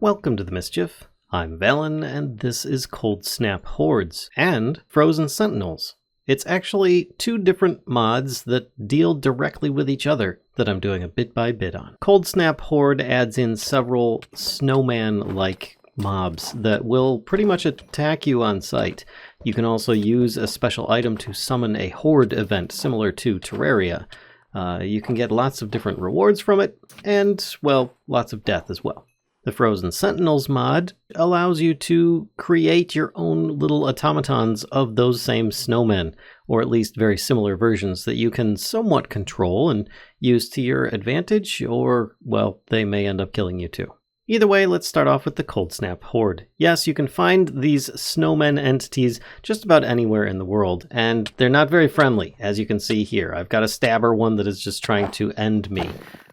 Welcome to the Mischief. I'm Velen, and this is Cold Snap Hordes and Froszen Sentinels. It's actually two different mods that deal directly with each other that I'm doing a bit by bit on. Cold Snap Horde adds in several snowman-like mobs that will pretty much attack you on sight. You can also use a special item to summon a horde event similar to Terraria. You can get lots of different rewards from it, and, well, lots of death as well. The Froszen Sentinels mod allows you to create your own little automatons of those same snowmen, or at least very similar versions that you can somewhat control and use to your advantage, or, well, they may end up killing you too. Either way, let's start off with the Cold Snap Horde. Yes, you can find these snowmen entities just about anywhere in the world, and they're not very friendly, as you can see here. I've got a stabber one that is just trying to end me.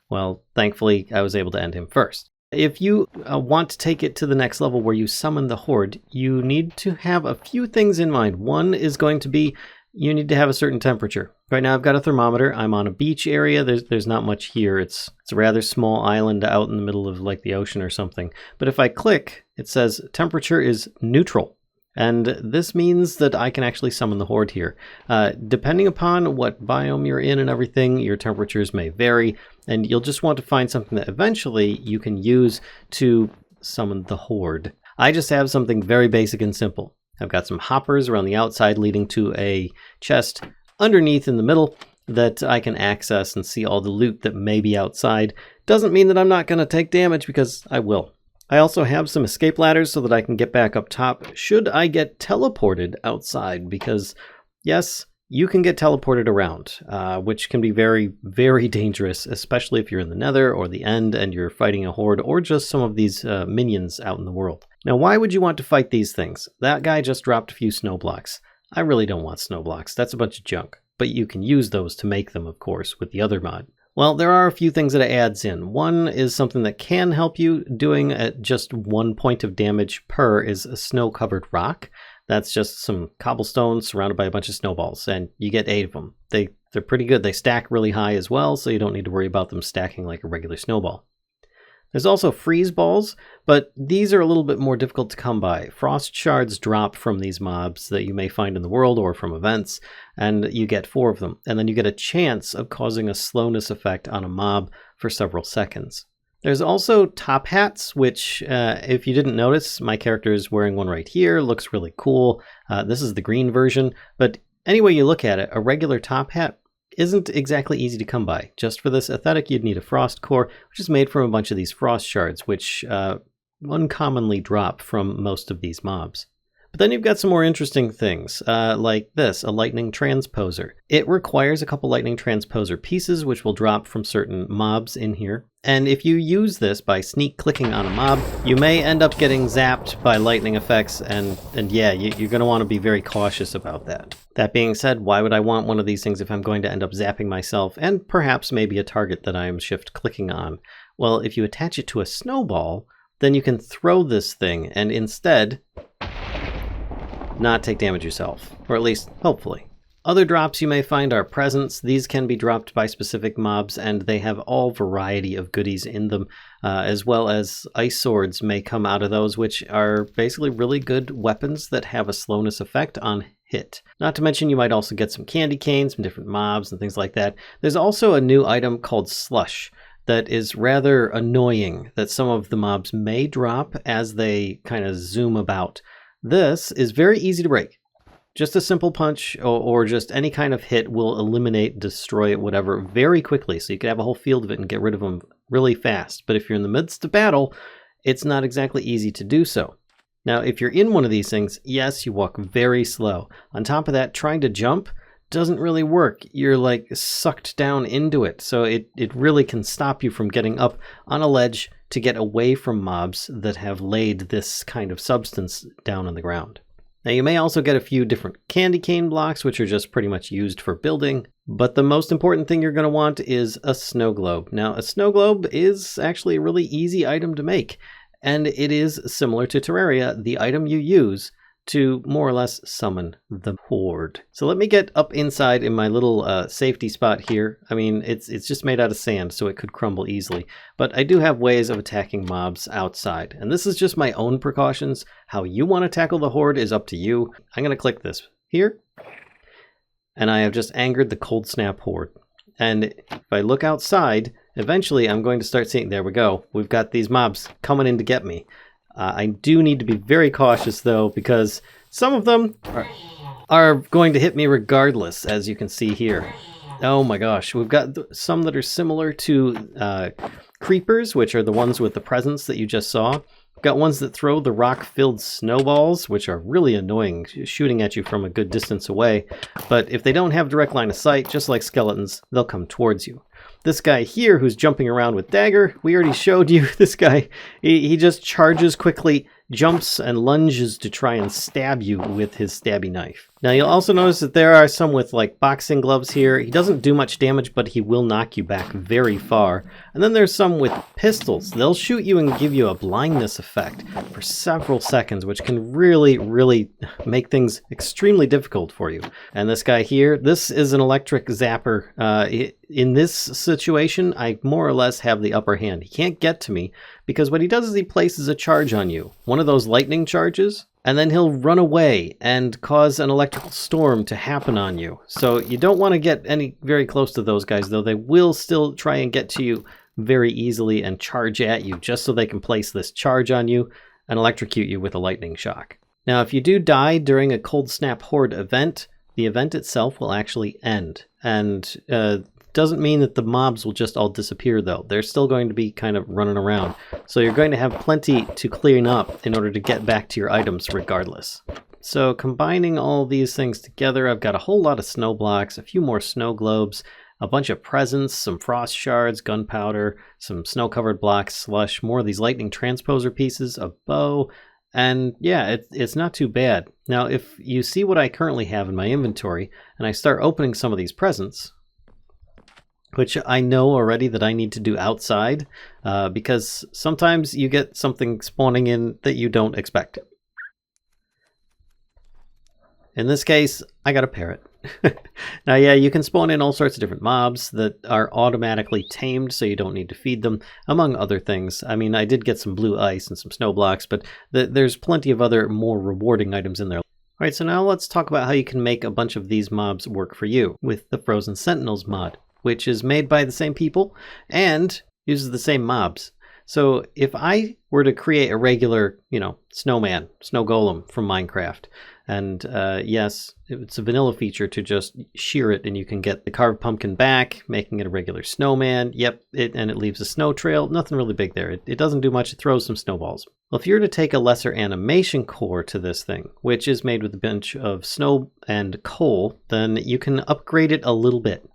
Well, thankfully, I was able to end him first. If you want to take it to the next level where you summon the Horde, you need to have a few things in mind. One is going to be you need to have a certain temperature. Right now I've got a thermometer. I'm on a beach area. There's not much here. It's a rather small island out in the middle of like the ocean or something. But if I click, it says temperature is neutral. And this means that I can actually summon the Horde here. Depending upon what biome you're in and everything, your temperatures may vary, and you'll just want to find something that eventually you can use to summon the Horde. I just have something very basic and simple. I've got some hoppers around the outside leading to a chest underneath in the middle that I can access and see all the loot that may be outside. Doesn't mean that I'm not going to take damage, because I will. I also have some escape ladders so that I can get back up top should I get teleported outside, because yes, you can get teleported around, which can be very, very dangerous, especially if you're in the Nether or the End and you're fighting a horde or just some of these minions out in the world. Now, why would you want to fight these things? That guy just dropped a few snow blocks. I really don't want snow blocks. That's a bunch of junk, but you can use those to make them, of course, with the other mod. Well, there are a few things that it adds in. One is something that can help you, doing at just 1 point of damage per is a snow-covered rock. That's just some cobblestone surrounded by a bunch of snowballs, and you get 8 of them. They're pretty good. They stack really high as well, so you don't need to worry about them stacking like a regular snowball. There's also freeze balls, but these are a little bit more difficult to come by. Frost shards drop from these mobs that you may find in the world or from events, and you get 4 of them. And then you get a chance of causing a slowness effect on a mob for several seconds. There's also top hats, which, if you didn't notice, my character is wearing one right here. Looks really cool. This is the green version, but any way you look at it, a regular top hat isn't exactly easy to come by. Just for this aesthetic, you'd need a frost core, which is made from a bunch of these frost shards, which uncommonly drop from most of these mobs. But then you've got some more interesting things, like this, a lightning transposer. It requires a couple lightning transposer pieces, which will drop from certain mobs in here. And if you use this by sneak clicking on a mob, you may end up getting zapped by lightning effects, and yeah, you're going to want to be very cautious about that. That being said, why would I want one of these things if I'm going to end up zapping myself, and perhaps maybe a target that I am shift clicking on? Well, if you attach it to a snowball, then you can throw this thing, and instead not take damage yourself, or at least, hopefully. Other drops you may find are presents. These can be dropped by specific mobs, and they have all variety of goodies in them, as well as ice swords may come out of those, which are basically really good weapons that have a slowness effect on hit. Not to mention you might also get some candy canes from different mobs and things like that. There's also a new item called Slush that is rather annoying that some of the mobs may drop as they kind of zoom about. This is very easy to break. Just a simple punch or just any kind of hit will eliminate, destroy it, whatever, very quickly. So you could have a whole field of it and get rid of them really fast. But if you're in the midst of battle, it's not exactly easy to do so. Now, if you're in one of these things, yes, you walk very slow. On top of that, trying to jump doesn't really work. You're like sucked down into it. So it really can stop you from getting up on a ledge to get away from mobs that have laid this kind of substance down on the ground. Now, you may also get a few different candy cane blocks, which are just pretty much used for building. But the most important thing you're going to want is a snow globe. Now, a snow globe is actually a really easy item to make. And it is similar to Terraria. The item you use to more or less summon the Horde. So let me get up inside in my little safety spot here. I mean, it's just made out of sand, so it could crumble easily. But I do have ways of attacking mobs outside. And this is just my own precautions. How you want to tackle the Horde is up to you. I'm going to click this here. And I have just angered the Cold Snap Horde. And if I look outside, eventually I'm going to start seeing, there we go. We've got these mobs coming in to get me. I do need to be very cautious, though, because some of them are going to hit me regardless, as you can see here. Oh my gosh, we've got some that are similar to creepers, which are the ones with the presents that you just saw. We've got ones that throw the rock-filled snowballs, which are really annoying, shooting at you from a good distance away. But if they don't have direct line of sight, just like skeletons, they'll come towards you. This guy here who's jumping around with dagger, we already showed you this guy. He just charges quickly, jumps and lunges to try and stab you with his stabby knife. Now you'll also notice that there are some with like boxing gloves here. He doesn't do much damage, but he will knock you back very far. And then there's some with pistols. They'll shoot you and give you a blindness effect for several seconds, which can really make things extremely difficult for you. And this guy here, this is an electric zapper. In this situation, I more or less have the upper hand. He can't get to me because what he does is he places a charge on you. One of those lightning charges. And then he'll run away and cause an electrical storm to happen on you. So you don't want to get very close to those guys, though. They will still try and get to you very easily and charge at you just so they can place this charge on you and electrocute you with a lightning shock. Now, if you do die during a Cold Snap Horde event, the event itself will actually end. And doesn't mean that the mobs will just all disappear, though. They're still going to be kind of running around. So you're going to have plenty to clean up in order to get back to your items regardless. So combining all these things together, I've got a whole lot of snow blocks, a few more snow globes, a bunch of presents, some frost shards, gunpowder, some snow-covered blocks, slush, more of these lightning transposer pieces, a bow, and yeah, it's not too bad. Now, if you see what I currently have in my inventory, and I start opening some of these presents, which I know already that I need to do outside, because sometimes you get something spawning in that you don't expect. In this case, I got a parrot. Now, yeah, you can spawn in all sorts of different mobs that are automatically tamed, so you don't need to feed them, among other things. I mean, I did get some blue ice and some snow blocks, but there's plenty of other more rewarding items in there. Alright, so now let's talk about how you can make a bunch of these mobs work for you with the Froszen Sentinels mod, which is made by the same people and uses the same mobs. So if I were to create a regular, snowman, snow golem from Minecraft, and yes, it's a vanilla feature to just shear it and you can get the carved pumpkin back, making it a regular snowman. Yep, and it leaves a snow trail. Nothing really big there. It doesn't do much. It throws some snowballs. Well, if you were to take a lesser animation core to this thing, which is made with a bunch of snow and coal, then you can upgrade it a little bit.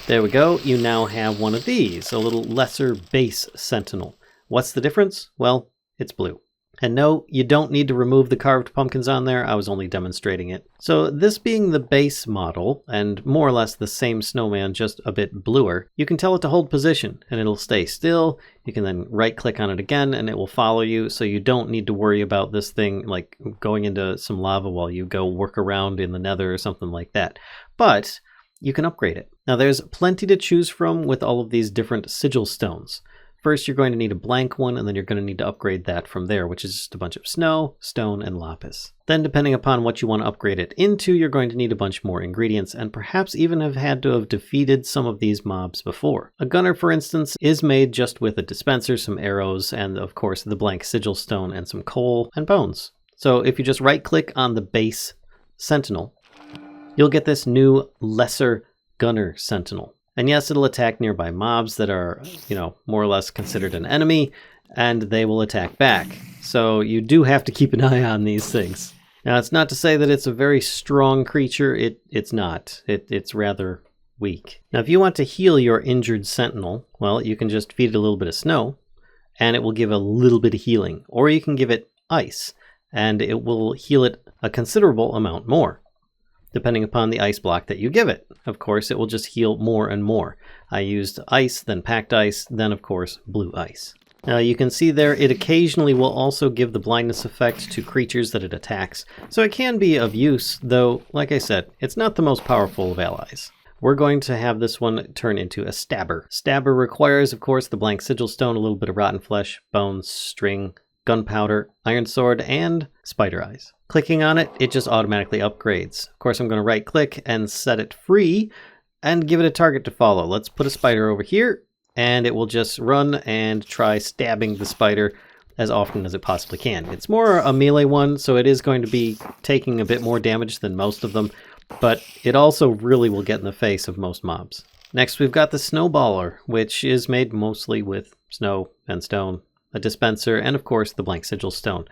There we go, you now have one of these, a little lesser base Sentinel. What's the difference? Well, it's blue. And no, you don't need to remove the carved pumpkins on there, I was only demonstrating it. So this being the base model, and more or less the same snowman, just a bit bluer, you can tell it to hold position, and it'll stay still. You can then right-click on it again, and it will follow you, so you don't need to worry about this thing like going into some lava while you go work around in the nether or something like that. But you can upgrade it. Now there's plenty to choose from with all of these different sigil stones. First you're going to need a blank one, and then you're going to need to upgrade that from there, which is just a bunch of snow, stone, and lapis. Then depending upon what you want to upgrade it into, you're going to need a bunch more ingredients, and perhaps even have had to have defeated some of these mobs before. A gunner, for instance, is made just with a dispenser, some arrows, and of course the blank sigil stone, and some coal and bones. So if you just right click on the base Sentinel, you'll get this new lesser gunner Sentinel. And yes, it'll attack nearby mobs that are, more or less considered an enemy, and they will attack back. So you do have to keep an eye on these things. Now, it's not to say that it's a very strong creature. It's not. It's rather weak. Now, if you want to heal your injured Sentinel, well, you can just feed it a little bit of snow, and it will give a little bit of healing. Or you can give it ice, and it will heal it a considerable amount more, depending upon the ice block that you give it. Of course, it will just heal more and more. I used ice, then packed ice, then of course blue ice. You can see there it occasionally will also give the blindness effect to creatures that it attacks, so it can be of use, though, like I said, it's not the most powerful of allies. We're going to have this one turn into a Stabber. Stabber requires, of course, the blank sigil stone, a little bit of rotten flesh, bones, string, gunpowder, iron sword, and spider eyes. Clicking on it, it just automatically upgrades. Of course, I'm going to right click and set it free and give it a target to follow. Let's put a spider over here, and it will just run and try stabbing the spider as often as it possibly can. It's more a melee one, so it is going to be taking a bit more damage than most of them, but it also really will get in the face of most mobs. Next, we've got the Snowballer, which is made mostly with snow and stone, a dispenser, and of course the blank sigil stone.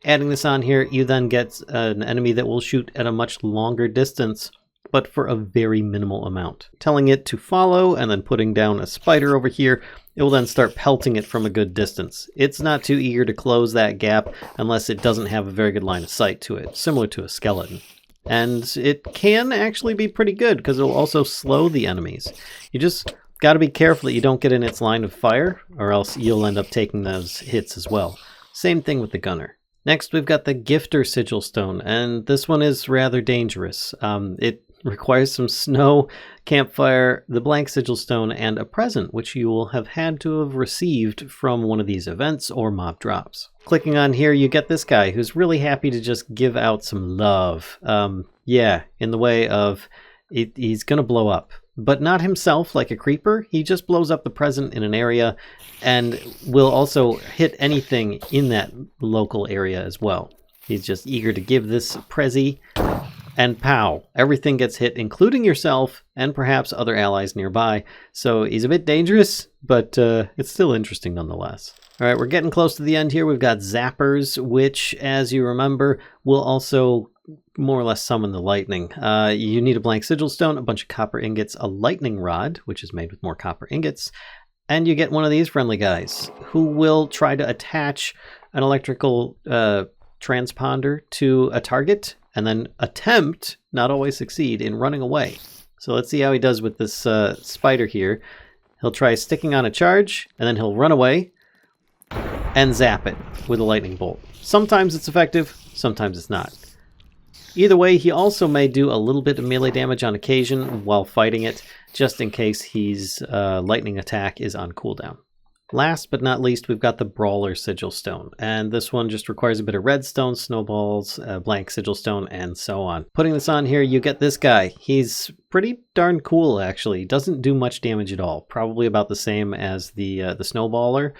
Adding this on here, you then get an enemy that will shoot at a much longer distance, but for a very minimal amount. Telling it to follow and then putting down a spider over here, it will then start pelting it from a good distance. It's not too eager to close that gap unless it doesn't have a very good line of sight to it, similar to a skeleton. And it can actually be pretty good because it will also slow the enemies. You just got to be careful that you don't get in its line of fire, or else you'll end up taking those hits as well. Same thing with the gunner. Next, we've got the Gifter Sigil Stone, and this one is rather dangerous. It requires some snow, campfire, the blank sigil stone, and a present, which you will have had to have received from one of these events or mob drops. Clicking on here, you get this guy who's really happy to just give out some love. Yeah, in the way of he's going to blow up. But not himself like a creeper. He just blows up the present in an area and will also hit anything in that local area as well. He's just eager to give this prezi, and pow, everything gets hit, including yourself and perhaps other allies nearby. So he's a bit dangerous, but it's still interesting nonetheless. All right, we're getting close to the end here. We've got Zappers, which, as you remember, will also more or less summon the lightning. You need a blank sigil stone, a bunch of copper ingots, a lightning rod, which is made with more copper ingots, and you get one of these friendly guys who will try to attach an electrical transponder to a target and then attempt, not always succeed, in running away. So let's see how he does with this spider here. He'll try sticking on a charge, and then he'll run away and zap it with a lightning bolt. Sometimes it's effective, sometimes it's not. Either way, he also may do a little bit of melee damage on occasion while fighting it, just in case his lightning attack is on cooldown. Last but not least, we've got the Brawler Sigil Stone, and this one just requires a bit of redstone, snowballs, blank sigil stone, and so on. Putting this on here, you get this guy. He's pretty darn cool, actually. Doesn't do much damage at all, probably about the same as the Snowballer,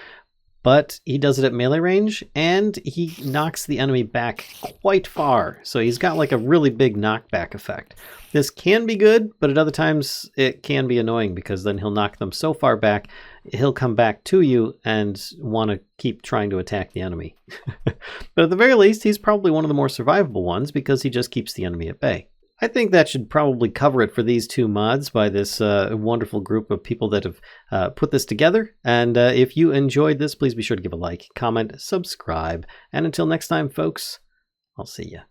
but he does it at melee range, and he knocks the enemy back quite far. So he's got like a really big knockback effect. This can be good, but at other times it can be annoying because then he'll knock them so far back, he'll come back to you and want to keep trying to attack the enemy. But at the very least, he's probably one of the more survivable ones because he just keeps the enemy at bay. I think that should probably cover it for these two mods by this wonderful group of people that have put this together. And if you enjoyed this, please be sure to give a like, comment, subscribe. And until next time, folks, I'll see ya.